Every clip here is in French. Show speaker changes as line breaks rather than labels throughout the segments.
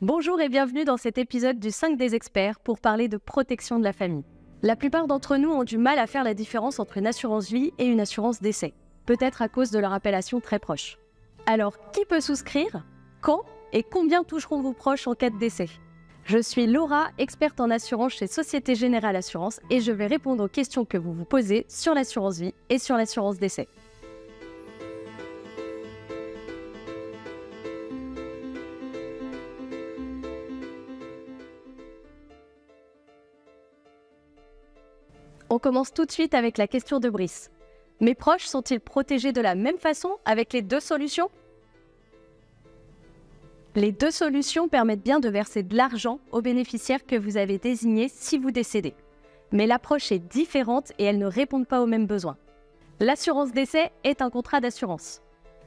Bonjour et bienvenue dans cet épisode du 5 des experts pour parler de protection de la famille. La plupart d'entre nous ont du mal à faire la différence entre une assurance vie et une assurance décès, peut-être à cause de leur appellation très proche. Alors, qui peut souscrire? Quand et combien toucheront vos proches en cas de décès? Je suis Laura, experte en assurance chez Société Générale Assurance et je vais répondre aux questions que vous vous posez sur l'assurance vie et sur l'assurance décès. On commence tout de suite avec la question de Brice. Mes proches sont-ils protégés de la même façon avec les deux solutions? Les deux solutions permettent bien de verser de l'argent aux bénéficiaires que vous avez désignés si vous décédez. Mais l'approche est différente et elles ne répondent pas aux mêmes besoins. L'assurance décès est un contrat d'assurance.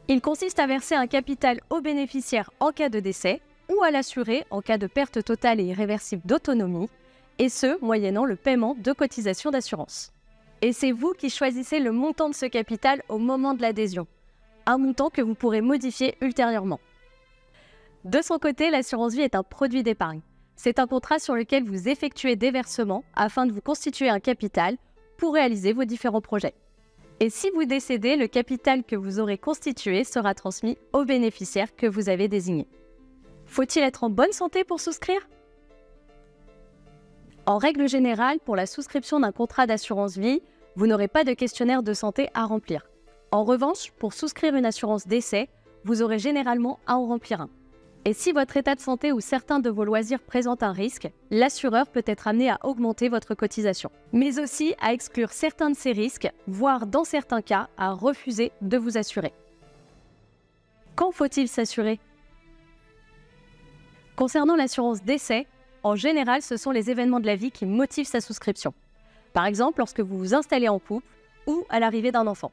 Il consiste à verser un capital aux bénéficiaires en cas de décès ou à l'assuré en cas de perte totale et irréversible d'autonomie, et ce, moyennant le paiement de cotisations d'assurance. Et c'est vous qui choisissez le montant de ce capital au moment de l'adhésion, un montant que vous pourrez modifier ultérieurement. De son côté, l'assurance vie est un produit d'épargne. C'est un contrat sur lequel vous effectuez des versements afin de vous constituer un capital pour réaliser vos différents projets. Et si vous décédez, le capital que vous aurez constitué sera transmis aux bénéficiaires que vous avez désignés. Faut-il être en bonne santé pour souscrire ? En règle générale, pour la souscription d'un contrat d'assurance vie, vous n'aurez pas de questionnaire de santé à remplir. En revanche, pour souscrire une assurance décès, vous aurez généralement à en remplir un. Et si votre état de santé ou certains de vos loisirs présentent un risque, l'assureur peut être amené à augmenter votre cotisation, mais aussi à exclure certains de ces risques, voire dans certains cas, à refuser de vous assurer. Quand faut-il s'assurer? Concernant l'assurance décès, en général, ce sont les événements de la vie qui motivent sa souscription. Par exemple, lorsque vous vous installez en couple ou à l'arrivée d'un enfant.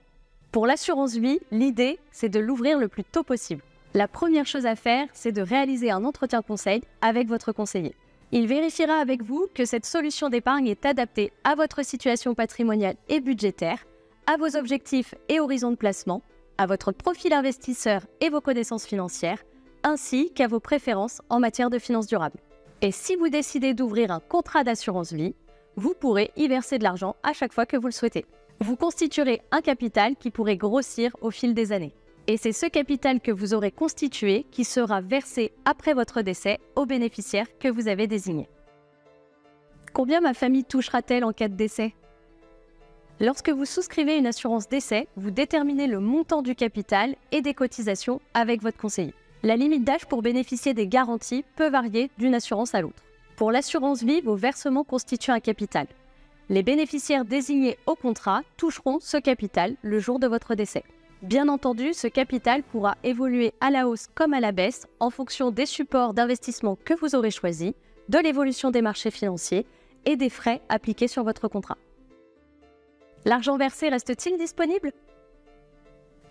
Pour l'assurance vie, l'idée, c'est de l'ouvrir le plus tôt possible. La première chose à faire, c'est de réaliser un entretien conseil avec votre conseiller. Il vérifiera avec vous que cette solution d'épargne est adaptée à votre situation patrimoniale et budgétaire, à vos objectifs et horizons de placement, à votre profil investisseur et vos connaissances financières, ainsi qu'à vos préférences en matière de finances durables. Et si vous décidez d'ouvrir un contrat d'assurance vie, vous pourrez y verser de l'argent à chaque fois que vous le souhaitez. Vous constituerez un capital qui pourrait grossir au fil des années. Et c'est ce capital que vous aurez constitué qui sera versé après votre décès aux bénéficiaires que vous avez désignés. Combien ma famille touchera-t-elle en cas de décès? Lorsque vous souscrivez une assurance décès, vous déterminez le montant du capital et des cotisations avec votre conseiller. La limite d'âge pour bénéficier des garanties peut varier d'une assurance à l'autre. Pour l'assurance vie, vos versements constituent un capital. Les bénéficiaires désignés au contrat toucheront ce capital le jour de votre décès. Bien entendu, ce capital pourra évoluer à la hausse comme à la baisse en fonction des supports d'investissement que vous aurez choisis, de l'évolution des marchés financiers et des frais appliqués sur votre contrat. L'argent versé reste-t-il disponible ?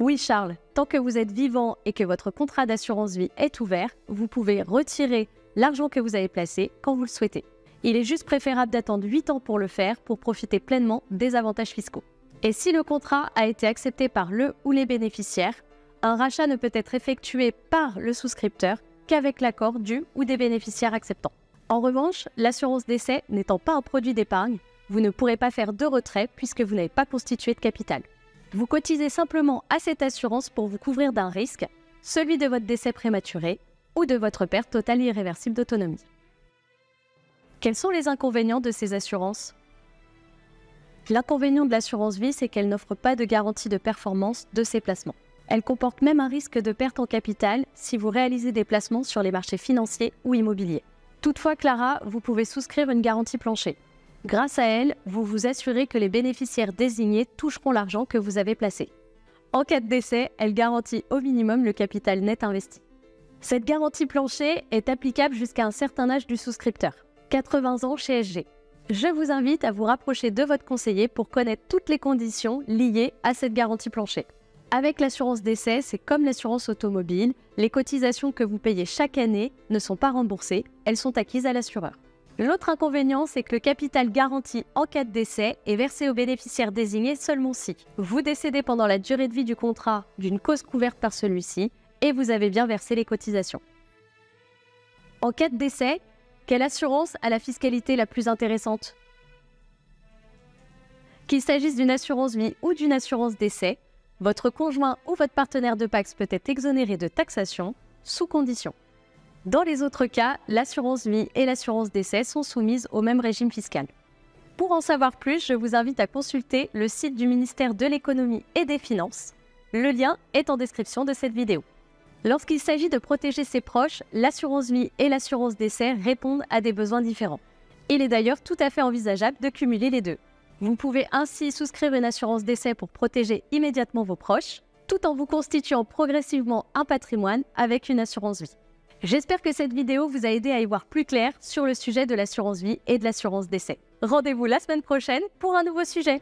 Oui Charles, tant que vous êtes vivant et que votre contrat d'assurance vie est ouvert, vous pouvez retirer l'argent que vous avez placé quand vous le souhaitez. Il est juste préférable d'attendre 8 ans pour le faire pour profiter pleinement des avantages fiscaux. Et si le contrat a été accepté par le ou les bénéficiaires, un rachat ne peut être effectué par le souscripteur qu'avec l'accord du ou des bénéficiaires acceptants. En revanche, l'assurance décès n'étant pas un produit d'épargne, vous ne pourrez pas faire de retrait puisque vous n'avez pas constitué de capital. Vous cotisez simplement à cette assurance pour vous couvrir d'un risque, celui de votre décès prématuré ou de votre perte totale et irréversible d'autonomie. Quels sont les inconvénients de ces assurances? L'inconvénient de l'assurance vie, c'est qu'elle n'offre pas de garantie de performance de ses placements. Elle comporte même un risque de perte en capital si vous réalisez des placements sur les marchés financiers ou immobiliers. Toutefois, Clara, vous pouvez souscrire une garantie plancher. Grâce à elle, vous vous assurez que les bénéficiaires désignés toucheront l'argent que vous avez placé. En cas de décès, elle garantit au minimum le capital net investi. Cette garantie plancher est applicable jusqu'à un certain âge du souscripteur, 80 ans chez SG. Je vous invite à vous rapprocher de votre conseiller pour connaître toutes les conditions liées à cette garantie plancher. Avec l'assurance décès, c'est comme l'assurance automobile, les cotisations que vous payez chaque année ne sont pas remboursées, elles sont acquises à l'assureur. L'autre inconvénient, c'est que le capital garanti en cas de décès est versé aux bénéficiaires désignés seulement si vous décédez pendant la durée de vie du contrat d'une cause couverte par celui-ci et vous avez bien versé les cotisations. En cas de décès, quelle assurance a la fiscalité la plus intéressante? Qu'il s'agisse d'une assurance vie ou d'une assurance décès, votre conjoint ou votre partenaire de PACS peut être exonéré de taxation sous condition. Dans les autres cas, l'assurance vie et l'assurance décès sont soumises au même régime fiscal. Pour en savoir plus, je vous invite à consulter le site du ministère de l'Économie et des Finances. Le lien est en description de cette vidéo. Lorsqu'il s'agit de protéger ses proches, l'assurance vie et l'assurance décès répondent à des besoins différents. Il est d'ailleurs tout à fait envisageable de cumuler les deux. Vous pouvez ainsi souscrire une assurance décès pour protéger immédiatement vos proches, tout en vous constituant progressivement un patrimoine avec une assurance vie. J'espère que cette vidéo vous a aidé à y voir plus clair sur le sujet de l'assurance vie et de l'assurance décès. Rendez-vous la semaine prochaine pour un nouveau sujet.